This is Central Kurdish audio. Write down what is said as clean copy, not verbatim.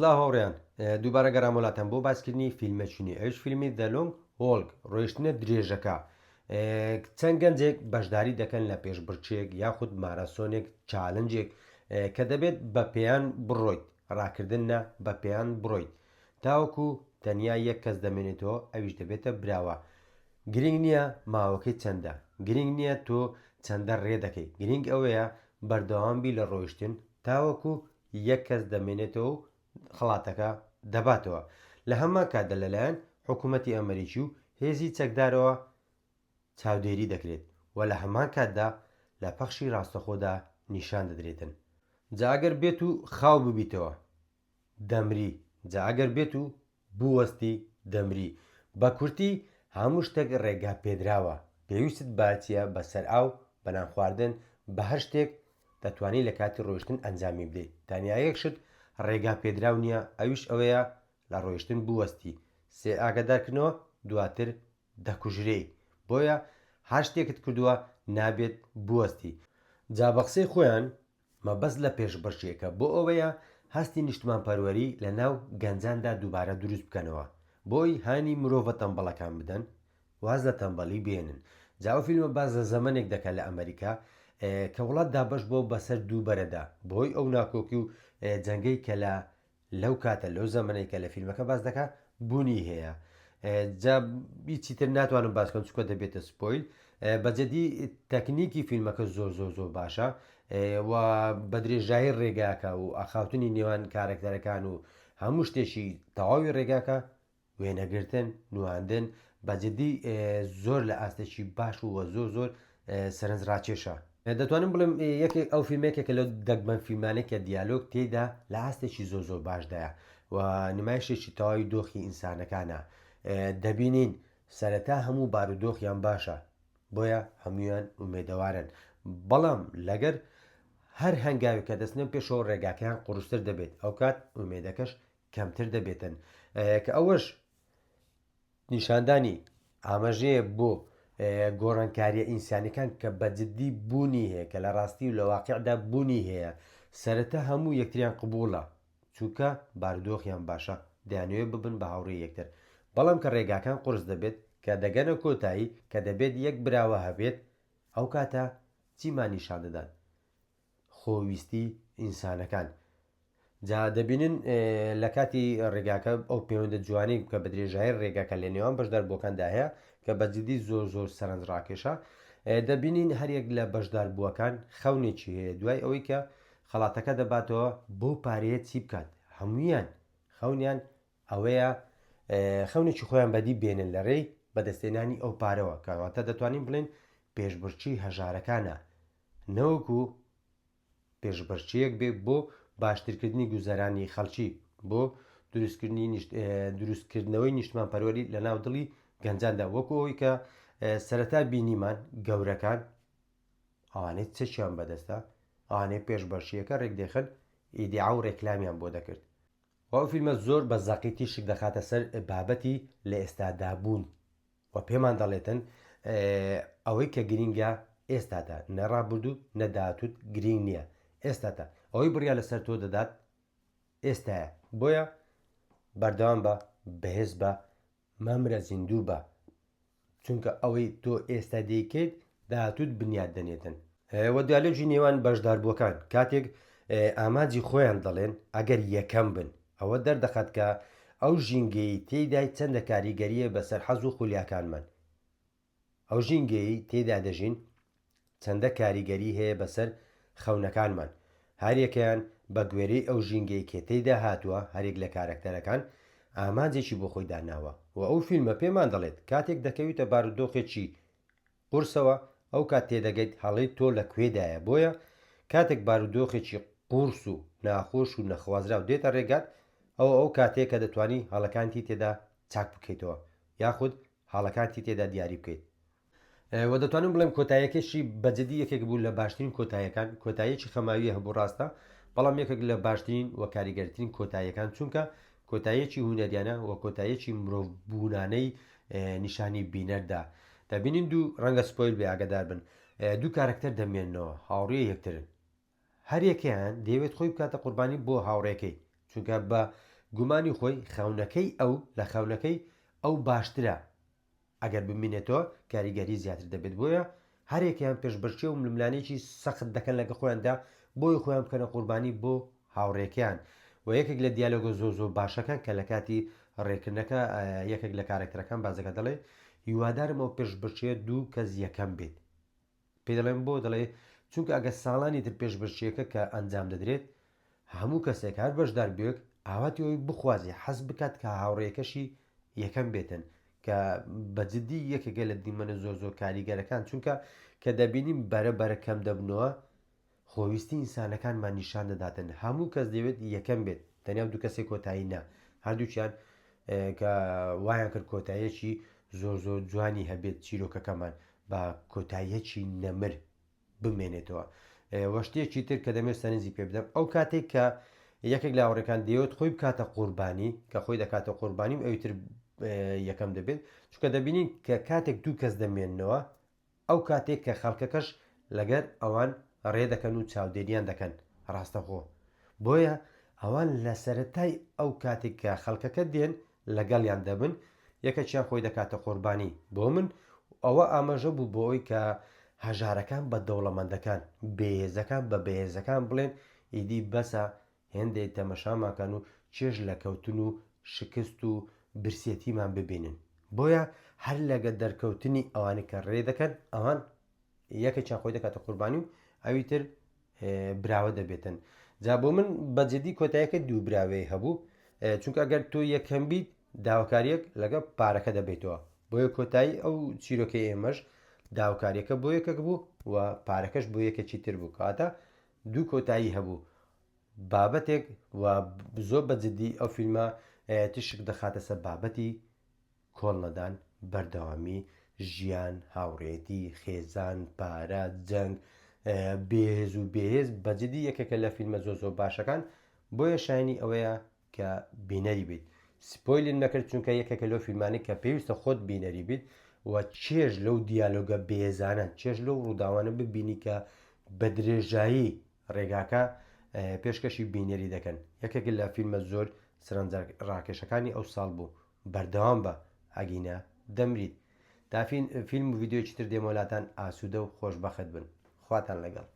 سلااو هەوڕێیان دووبارە گەرامۆلاتەن بۆ باسکردنی فیلمەچنی ئەوش فیلمی دەلۆنگ هۆڵگ ڕۆیشتنە درێژەکە چەند گەنجێک بەشداری دەکەن لە پێشبڕچێک یاخود مارەسۆنێک چالنجێک کە دەبێت بە پێیان بڕۆیت ڕاکردن نە بە پێیان بڕۆیت تاوەکو تەنیا یەک کەس دەمێنێتەوە ئەویش دەبێتە براوە گرنگ نییە ماوەکەی چەندە گرنگ نییە تۆ چەندە ڕێ دەکەی گرنگ ئەوەیە بەردەوامبی لە ڕۆیشتن تاوەکو یەک کەس دەمێنێتەوە خڵاتەکە دەباتەوە لە هەمان کاتدا لەلایەن حکوومەتی ئەمریکی و هێزی چەکدارەوە چاودێری دەکرێت و لە هەمان کاتدا لە پەخشی ڕاستەخۆدا نیشان دەدرێتن جاگەر بێت و خاو ببیتەوە دەمری جاگەر بێت و بوەستی دەمری بە کورتی هەموو شتێک ڕێگا پێدراوە پێویستت باچیە بەسەر ئاو بەنان خواردن بە هەر شتێک دەتوانانی لە کاتی ڕۆیشتن ئەنجامی بدەیت تانیایەک شت ڕێگا پێدراو نییە ئەویش ئەوەیە لە ڕۆیشتن بوەستی سێ ئاگادارکردنەوە دواتر دەکوژرەی بۆیە هەر شتێکت کردووە نابێت بوەستی جا بە قسەی خۆیان مەبەست لە پێشبڕچێکە بۆ ئەوەیە هەستی نیشتمانپەروەری لە ناو گەنجاندا دووبارە دروست بکەنەوە بۆی هانی مرۆڤە تەمبەڵەکان بدەن واز لە تەمبەڵی بێنن جاوە فیلمە باز لە زەمانێک دەکات لە ئەمریکا کە وڵات دابش بۆ بەسەر دووبەرەدا بۆی ئەو ناکۆکی و جەنگەی کە لەو کاتە لەو زەمانەی کە لە فیلمەکە باز دەکات بوونی هەیە جا بیچیتر ناتوانم باسکەم چکۆ دەبێتە سپۆیل بەجددی تەکنیکی فیلمەکە زۆر باشە و بە درێژایی ڕێگاکە و ئاخاوتنی نێوان کارکتەرەکان و هەموو شتێکی تەواوی ڕێگاکە وێنەگرتن نواندن بەجددی زۆر لە ئاستێکی باش و زۆر سەرنجڕاکێشە دەتوانم بڵم یەکێک ئەو فیلمێکێکە لە دەگمەن فیلمانێکە دیالۆگ تێدا لە ئاستێکی زۆر باشدایە و نمایشێکی تەواوی دۆخی ئینسانەکانە دەبینین سەرەتا هەموو بارودۆخیان باشە بۆیە هەمویان ئومێدەوارن بەڵام لەگەر هەر هەنگاوی کە دەستنە پێشەوە ڕێگاکەیان قورستر دەبێت ئەو کات ئومێدەکەش کەمتر دەبێتن کە ئەوەش نیشاندانی ئاماژەیە بۆ گۆڕانکاریە ئینسانەکان کە بەجددی بوونی هەیە کە لە ڕاستی و لە واقعدا بوونی هەیە سەرەتا هەموو یەکتریان قبوڵە چونکە بارودۆخیان باشە دەیانوێ ببن بە هاوڕێی یەکتر بەڵام کە ڕێگاکان قورس دەبێت کە دەگەنە کۆتایی کە دەبێت یەک براوە هەبێت ئەو کاتە چیمان نیشان دەدات خۆویستی ئینسانەکان جا دەبینن لە کاتی ڕێگاکە ئەو پەیوەندە جوانی کە بە درێژایی ڕێگاکە لە نێوان بەشدار بۆکاندا هەیە کە بەجددی زۆر سەرنجڕاکێشە دەبینین هەرێک لە بەشدار بووەکان خەونێکی هەیە دوای ئەوەی کە خەڵاتەکە دەباتەوە بۆ پارەیە چی بکات هەمویان خەونیان ئەوەیە خەونێکی خۆیان بەدی بێنن لە ڕێی بەدەستێنانی ئەو پارەوە کەواتە دەتوانین بڵێن پێشبڕچی هەژارەکانە نەوەکو پێشبڕچیەک بێ بۆ باشترکردنی گوزەرانی خەڵکی بۆ دروستکردنەوەی نیشتمانپەروەری لە ناو دڵی گەنجاندا وەکو ئەوی کە سەرەتا بینیمان گەورەکان ئەوانەی چەکیان بەدەستە ئەوانەی پێشبەرچیەکە ڕێکدێخن ئیدعا و ڕێکلامیان بۆ دەکرد ئەو فیلمە زۆر بە زەقیتی شک دەخاتە سەر بابەتی لە ئێستادا بوون و پێمان دەڵێتن ئەوەی کە گرینگە ئێستادا نەڕابردوو نەداهاتوت گرنگ نییە ئێستاتا ئەوەی بڕیا لەسەر تۆ دەدات ئێستاە بۆیە بەردەوام بە بەهێز بە مەمرە زیندوو بە چونکە ئەوەی تۆ ئێستا دەیکەیت داهاتوت بنیاد دەنێتن وە دیالۆجی نێوان بەشداربووەکان کاتێک ئاماجی خۆیان دەڵێن ئەگەر یەکەم بن ئەوە دەردەخات کە ئەو ژینگەی تێدای چەندە کاریگەریە بەسەر حەز و خولیاکانمان ئەو ژینگەی تێدا دەژین چەندە کاریگەری هەیە بەسەر خەونەکانمان هەریەکەیان بە گوێرەی ئەو ژینگەی کە تێدا هاتووە هەرێک لە کارکتەرەکان ئامانجێکی بۆ خۆی داناوە و ئەو فیلمە پێمان دەڵێت کاتێک دەکەویتە بارودۆخێکی قورسەوە ئەو کات تێدەگەیت هەڵی تۆ لەکوێدایە بۆیە کاتێک بارودۆخێکی قورس و ناخۆش و نەخوازرا و دێتە ڕێگات ئەو کاتێک کە دەتوانی هەڵەکانتی تێدا چاک بکەیتەوە یاخود هەڵەکانتی تێدا دیاری بکەیت و دەتوانم بڵێم کۆتاییەکەشی بەجددی یەکێک بوو لە باشترین کۆتاییەکان کۆتاییەکی خەماوی هەبوو ڕاستە بەڵام یەکێک لە باشترین و کاریگەرترین کۆتاییەکان چونکە کۆتاییەکی هونەریانە و کۆتاییەکی مرۆڤبوونانەی نیشانی بینەردا دەبینین دوو ڕەنگە سپۆیل بێ ئاگادار بن دوو کارکتەر دەمێننەوە هاوڕێی یەکترن هەر یەکەیان دەیەوێت خۆی بکاتە قوربانی بۆ هاوڕێکەی چونکە بە گومانی خۆی خەونەکەی ئەو لە خەونەکەی ئەو باشترە ئەگەر بمینێتەوە کاریگەری زیاتر دەبێت بۆیە هەرێکیان پێشبڕچێ و ململانێکی سەخت دەکەن لەگە خۆیاندا بۆی خۆیان بکەنە قوربانی بۆ هاوڕێکیان و یەکێک لە دیالۆگە زۆر باشەکان کە لە کاتی ڕێکردنەکە یەکێک لە کارکتەرەکان بازەکە دەڵێ هیوادارمەوە پێشبڕچێ دوو کەس یەکەم بێت پێ دەڵێن بۆ دەڵێ چونکە ئەگە ساڵانی تر پێشبڕچیەکە کە ئەنجام دەدرێت هەموو کەسێک هەر بەشدار بێک ئاواتی ئەوی بخوازی حەز بکات کە هاوڕێکەشی یەکەم بێتن کە بەجددی یەکێکە لە دیمەنە زۆر کاریگەرەکان چونکە کە دەبینیم بەرە کەم دەبنەوە خۆویستی ئینسانەکانمان نیشان دەداتن هەموو کەس دەوێت یەکەم بێت تەنیا دوو کەسێک کۆتایی نا هەردووچیان کە وایان کرد کۆتاییەکی زۆر جوانی هەبێت چیرۆکەکەمان بە کۆتاییەکی نەمر بمێنێتەوە وەشتێکی تر کە دەمێت سەرنجی پێ بدەم ئەو کاتێک کە یەکێک لە هاوڕێکان دەیەوێت خۆی بکاتە قوربانی کە خۆی دەکاتە قوربانیم ئەویتر یەکەم دەبێت چونکە دەبینین کە کاتێک دوو کەس دەمێننەوە ئەو کاتێک کە خەڵکەکەش لەگەر ئەوان ڕێ دەکەن و چاودێریان دەکەن ڕاستەخۆ بۆیە ئەوان لە سەرەتای ئەو کاتێک کە خەڵکەکە دێن لەگەڵیان دەبن یەکەچیان خۆی دەکاتە قوربانی بۆ من ئەوە ئاماژە بوو بۆ ئەوی کە هەژارەکان بە دەوڵەمەندەکان بێهێزەکان بە بەهێزەکان بڵێن ئیدی بەسە هێندێک تەمەشاماکەن و چێژ لە کەوتن و شکست و برسێتیمان ببینن بۆیە هەر لەگە دەرکەوتنی ئەوانی کە ڕێ دەکەن ئەوان یەکێکیان خۆی دەکاتە قوربانی و ئەوی تر براوە دەبێتن جا بۆ من بەجددی کۆتاییەکە دوو براوەی هەبوو چونکە ئەگەر تۆ یەکەم بیت داواکاریەک لەگە پارەکە دەبێتەوە بۆیە کۆتایی ئەو چیرۆکەی ئێمەش داواکاریەکە بۆ یەکێک بوو و پارەکەش بۆ یەکێکی تر بوو کاتە دوو کۆتایی هەبوو بابەتێک و زۆر بەجددی ئەو فیلمە تشک دەخاتە سەر بابەتی کۆڵنەدان بەردەوامی ژیان هاوڕێتی خێزان پارە جەنگ بێهێز و بێهێز بەجددی یەکێکە لە فیلمە زۆر باشەکان بۆیە شایانی ئەوەیە کە بینەری بیت سپۆیلن نەکرد چونکە یەکێکە لەو فیلمانی کە پێویستە خۆت بینەری بیت و چێژ لەو دیالۆگە بێزانە چێژ لەو ڕووداوانە ببینی کە بە درێژایی ڕێگاکە پێشکەشی بینەری دەکەن یەکێک لە فیلمە زۆر سەرنجە ڕاکێشەکانی ئەو ساڵ بوو بەردەوام بە ئەگینە دەمریت دافین فیلم و ڤیددیۆکی تر دێمەولاتان ئاسوودە و خۆشبەخت بن خواتان لەگەڵ